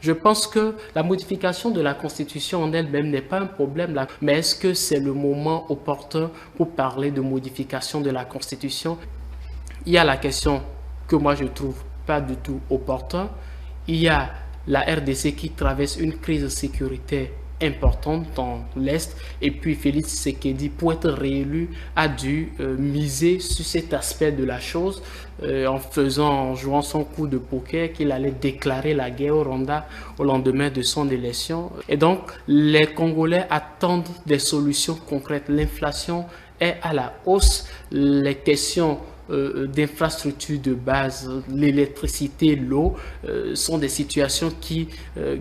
Je pense que la modification de la Constitution en elle-même n'est pas un problème là, mais est-ce que c'est le moment opportun pour parler de modification de la Constitution? Il y a la question que moi je trouve pas du tout opportun. Il y a la RDC qui traverse une crise sécuritaire importante dans l'Est. Et puis Félix Tshisekedi, pour être réélu, a dû miser sur cet aspect de la chose en jouant son coup de poker qu'il allait déclarer la guerre au Rwanda au lendemain de son élection. Et donc, les Congolais attendent des solutions concrètes. L'inflation est à la hausse. Les questions d'infrastructures de base, l'électricité, l'eau, sont des situations qui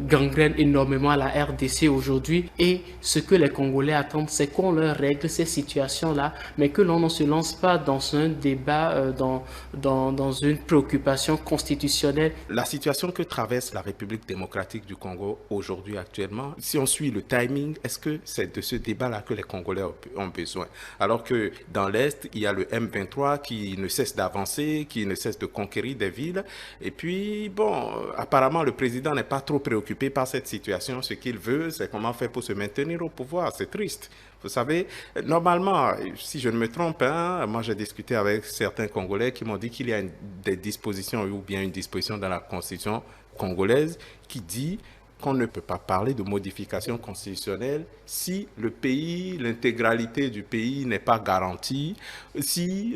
gangrènent énormément la RDC aujourd'hui. Et ce que les Congolais attendent, c'est qu'on leur règle ces situations-là, mais que l'on ne se lance pas dans un débat, dans une préoccupation constitutionnelle. La situation que traverse la République démocratique du Congo aujourd'hui actuellement, si on suit le timing, est-ce que c'est de ce débat-là que les Congolais ont besoin? Alors que dans l'Est, il y a le M23 qui ne cesse d'avancer, qui ne cesse de conquérir des villes. Et puis, bon, apparemment, le président n'est pas trop préoccupé par cette situation. Ce qu'il veut, c'est comment faire pour se maintenir au pouvoir. C'est triste. Vous savez, normalement, si je ne me trompe, hein, moi j'ai discuté avec certains Congolais qui m'ont dit qu'il y a des dispositions ou bien une disposition dans la Constitution congolaise qui dit qu'on ne peut pas parler de modification constitutionnelle si le pays, l'intégralité du pays n'est pas garantie, si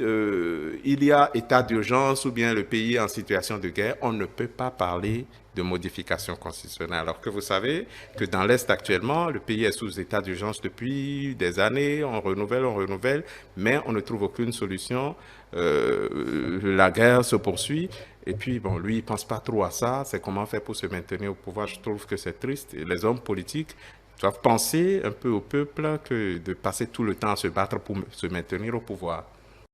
il y a état d'urgence ou bien le pays est en situation de guerre, on ne peut pas parler de modification constitutionnelle. Alors que vous savez que dans l'Est actuellement, le pays est sous état d'urgence depuis des années, on renouvelle, mais on ne trouve aucune solution. La guerre se poursuit. Et puis, bon, lui, il ne pense pas trop à ça. C'est comment faire pour se maintenir au pouvoir. Je trouve que c'est triste. Et les hommes politiques doivent penser un peu au peuple que de passer tout le temps à se battre pour se maintenir au pouvoir.